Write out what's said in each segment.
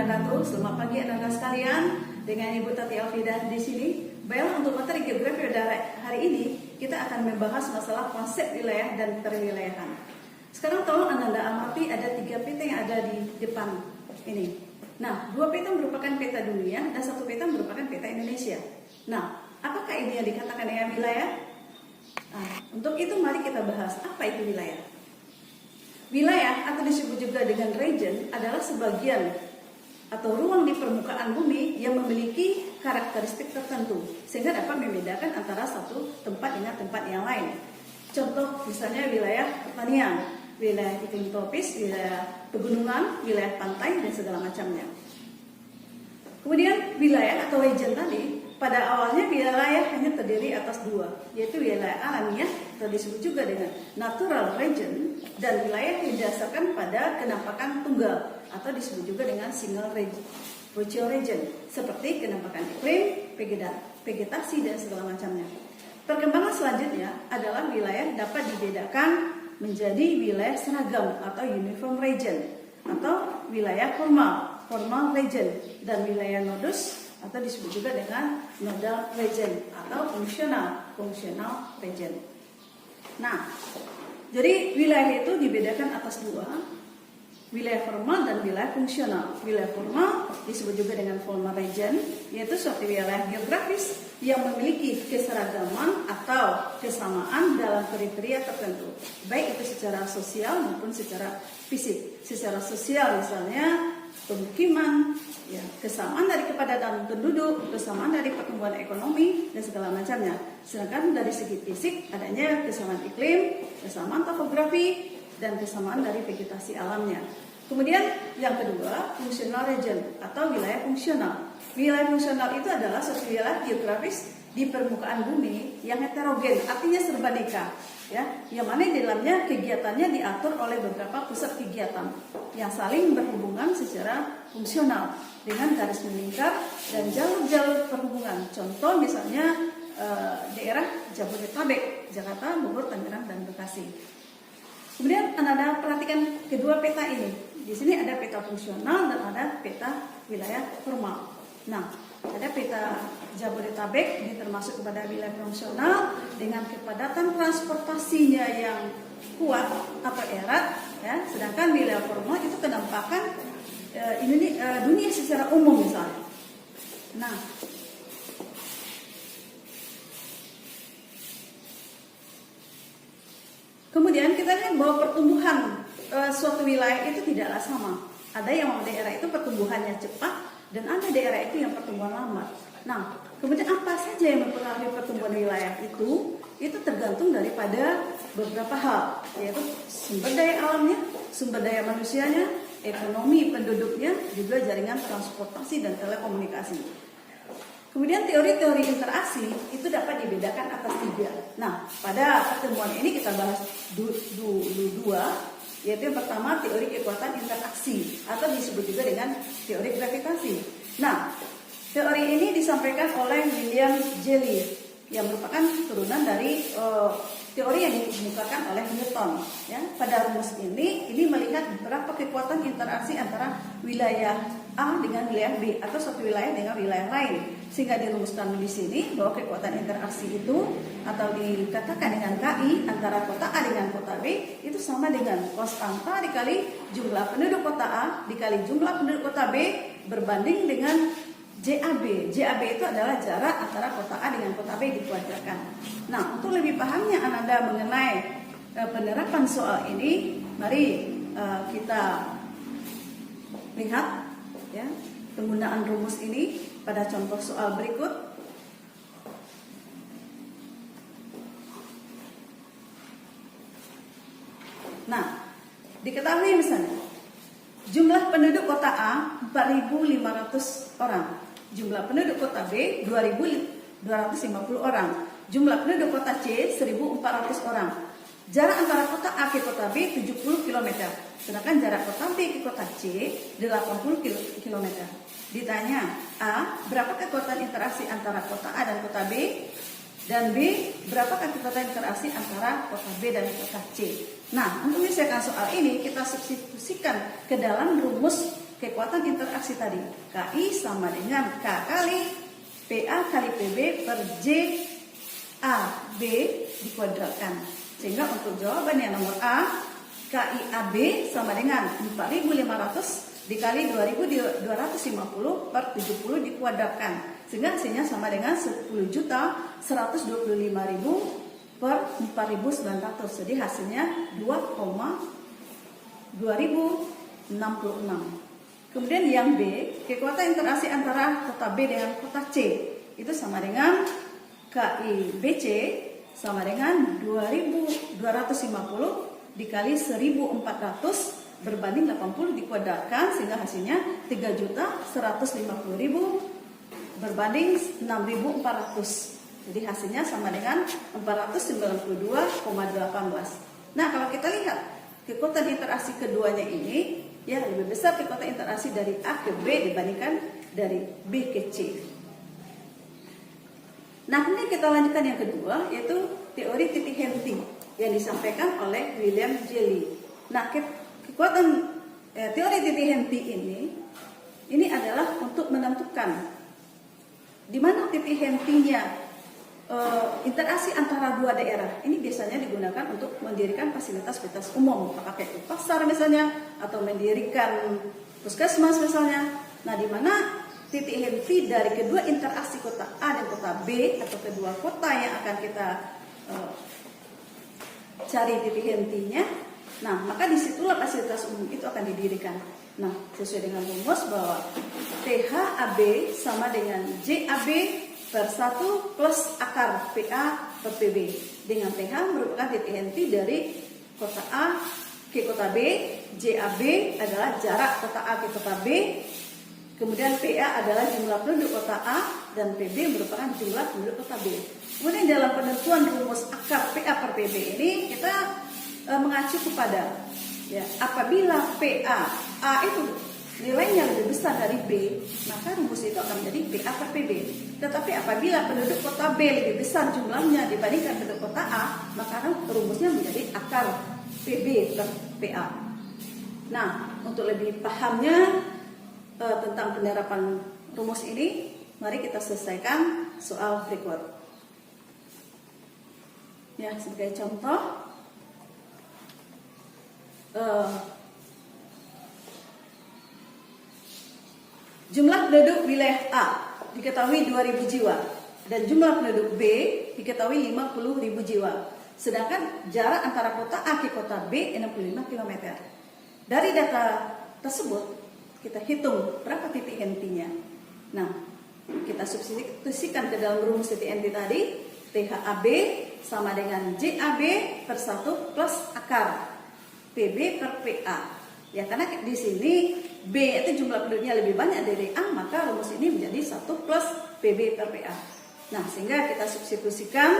wabarakatuh. Selamat pagi anak-anak sekalian. Dengan Ibu Tati Alfida di sini. Baiklah, untuk materi geografi pada hari ini kita akan membahas masalah konsep wilayah dan perwilayahan. Sekarang tolong Anda amati ada 3 peta yang ada di depan ini. Nah, 2 peta merupakan peta dunia dan 1 peta merupakan peta Indonesia. Nah, apakah ini yang dikatakan dengan wilayah? Nah, untuk itu mari kita bahas apa itu wilayah. Wilayah atau disebut juga dengan region adalah sebagian atau ruang di permukaan bumi yang memiliki karakteristik tertentu sehingga dapat membedakan antara satu tempat dengan tempat yang lain. Contoh misalnya wilayah pertanian, wilayah iklim tropis, wilayah pegunungan, wilayah pantai dan segala macamnya. Kemudian wilayah atau region tadi pada awalnya wilayah hanya terdiri atas 2, yaitu wilayah alamiah atau disebut juga dengan natural region dan wilayah yang didasarkan pada kenampakan tunggal atau disebut juga dengan single region seperti kenampakan iklim, vegetasi dan segala macamnya. Perkembangan selanjutnya adalah wilayah dapat dibedakan menjadi wilayah seragam atau uniform region atau wilayah formal region dan wilayah nodus atau disebut juga dengan nodal region atau functional region. Nah, jadi wilayah itu dibedakan atas 2, wilayah formal dan wilayah fungsional. Wilayah formal disebut juga dengan formal region, yaitu suatu wilayah geografis yang memiliki keseragaman atau kesamaan dalam kriteria tertentu, baik itu secara sosial maupun secara fisik. Secara sosial misalnya pemukiman, ya, kesamaan dari kepadatan penduduk, kesamaan dari pertumbuhan ekonomi dan segala macamnya. Sedangkan dari segi fisik adanya kesamaan iklim, kesamaan topografi dan kesamaan dari vegetasi alamnya. Kemudian yang kedua, functional region atau wilayah fungsional. Wilayah fungsional itu adalah suatu wilayah geografis di permukaan bumi yang heterogen, artinya serbaneka, ya, yang mana di dalamnya kegiatannya diatur oleh beberapa pusat kegiatan yang saling berhubungan secara fungsional dengan garis melingkar dan jalur-jalur perhubungan. Contoh misalnya daerah Jabodetabek, Jakarta, Bogor, Tangerang, dan Bekasi. Kemudian Anda perhatikan kedua peta ini. Di sini ada peta fungsional dan ada peta wilayah formal. Nah, ada peta Jabodetabek, ini termasuk kepada wilayah fungsional dengan kepadatan transportasinya yang kuat atau erat, ya. Sedangkan wilayah formal itu kenampakan dunia secara umum misalnya. Nah, kemudian kita lihat bahwa pertumbuhan suatu wilayah itu tidaklah sama. Ada yang daerah itu pertumbuhannya cepat dan ada daerah itu yang pertumbuhan lambat. Nah, kemudian apa saja yang mempengaruhi pertumbuhan wilayah itu? Itu tergantung daripada beberapa hal, yaitu sumber daya alamnya, sumber daya manusianya, ekonomi penduduknya, juga jaringan transportasi dan telekomunikasi. Kemudian teori-teori interaksi itu dapat dibedakan atas 3. Nah, pada pertemuan ini kita bahas dua, yaitu yang pertama teori kekuatan interaksi atau disebut juga dengan teori gravitasi. Nah, teori ini disampaikan oleh William Jelly yang merupakan turunan dari teori yang dikemukakan oleh Newton. Ya, pada rumus ini melihat berapa kekuatan interaksi antara wilayah A dengan wilayah B atau suatu wilayah dengan wilayah lain, sehingga dirumuskan di sini bahwa kekuatan interaksi itu atau dikatakan dengan KI antara kota A dengan kota B itu sama dengan cos angka dikali jumlah penduduk kota A dikali jumlah penduduk kota B berbanding dengan JAB. JAB itu adalah jarak antara kota A dengan kota B dikuadratkan. Nah, untuk lebih pahamnya Anda mengenai penerapan soal ini, mari kita lihat ya penggunaan rumus ini pada contoh soal berikut. Nah, diketahui misalnya jumlah penduduk kota A 4.500 orang. Jumlah penduduk kota B 2.250 orang. Jumlah penduduk kota C 1.400 orang. Jarak antara kota A ke kota B 70 km. Sedangkan jarak kota B ke kota C 80 km. Ditanya, A, berapa kekuatan interaksi antara kota A dan kota B? Dan B, berapa kekuatan interaksi antara kota B dan kota C? Nah, untuk menyelesaikan soal ini kita substitusikan ke dalam rumus kekuatan interaksi tadi. KI sama dengan K kali PA kali PB per J AB dikuadratkan. Sehingga untuk jawaban yang nomor A, KI AB sama dengan 4.500 dikali 2.250 per 70 dikuadratkan. Sehingga hasilnya sama dengan 10.125.000 per 4.900. Jadi hasilnya 2,2066. Kemudian yang B, kekuatan interaksi antara kota B dengan kota C itu sama dengan KI BC sama dengan 2.250 dikali 1.400 berbanding 80 dikuadratkan, sehingga hasilnya 3.150.000 berbanding 6.400. Jadi hasilnya sama dengan 492,18. Nah, kalau kita lihat kekuatan interaksi keduanya ini, ya lebih besar kekuatan interaksi dari A ke B dibandingkan dari B ke C. Nah, kemudian kita lanjutkan yang kedua, yaitu teori titik henti yang disampaikan oleh William Jelly. Nah, kekuatan teori titik henti ini adalah untuk menentukan di mana titik hentinya interaksi antara dua daerah. Ini biasanya digunakan untuk mendirikan fasilitas umum, apakah itu pasar misalnya, atau mendirikan puskesmas misalnya. Nah, di mana titik henti dari kedua interaksi kota A dan kota B, atau kedua kota yang akan kita cari titik hentinya. Nah, maka disitulah fasilitas umum itu akan didirikan. Nah, sesuai dengan rumus bahwa THAB sama dengan JAB per 1 plus akar PA per PB, dengan TH merupakan titik henti dari kota A ke kota B, JAB adalah jarak kota A ke kota B, kemudian PA adalah jumlah penduduk kota A, dan PB merupakan jumlah penduduk kota B. Kemudian dalam penentuan rumus akar PA per PB ini kita mengacu kepada apabila PA A itu nilainya lebih besar dari B, maka rumus itu akan menjadi PA per PB. Tetapi apabila penduduk kota B lebih besar jumlahnya dibandingkan penduduk kota A, maka rumusnya menjadi akar PB per PA. Nah, untuk lebih pahamnya tentang penerapan rumus ini, mari kita selesaikan soal berikut. Ya, sebagai contoh, jumlah penduduk wilayah A diketahui 2.000 jiwa dan jumlah penduduk B diketahui 50.000 jiwa. Sedangkan jarak antara kota A ke kota B 65 km. Dari data tersebut kita hitung berapa titik hentinya. Nah, kita substitusikan ke dalam rumus titik henti tadi. THAB sama dengan JAB per 1 plus akar PB per PA. Ya, karena di sini B itu jumlah penduduknya lebih banyak dari A, maka rumus ini menjadi 1 plus PB per PA. Nah, sehingga kita substitusikan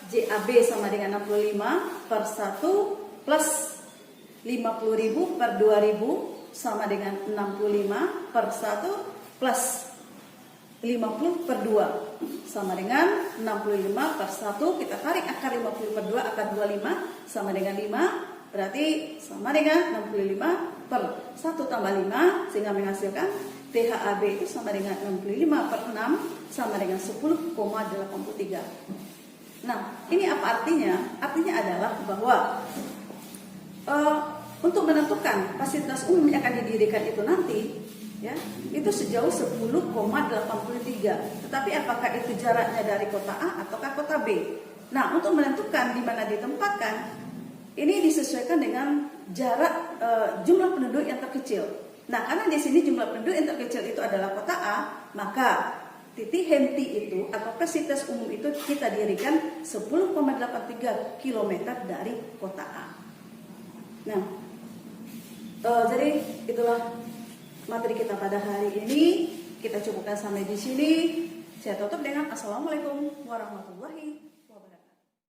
JAB sama dengan 65 per 1 plus 50.000 per 2.000 sama dengan 65 per 1 plus 50 per 2 sama dengan 65 per 1. Kita tarik akar 50 per 2, akar 25 sama dengan 5. Berarti sama dengan 65 per 1 tambah 5, sehingga menghasilkan THAB itu sama dengan 65 per 6 sama dengan 10,83. Nah, ini apa artinya? Artinya adalah bahwa untuk menentukan fasilitas umum yang akan didirikan itu nanti, ya, itu sejauh 10,83. Tetapi apakah itu jaraknya dari kota A ataukah kota B? Nah, untuk menentukan di mana ditempatkan, ini disesuaikan dengan jarak jumlah penduduk yang terkecil. Nah, karena di sini jumlah penduduk yang terkecil itu adalah kota A, maka titik henti itu atau fasilitas umum itu kita dirikan 10,83 km dari kota A. Nah, jadi itulah materi kita pada hari ini. Kita cukupkan sampai di sini. Saya tutup dengan Assalamualaikum warahmatullahi wabarakatuh.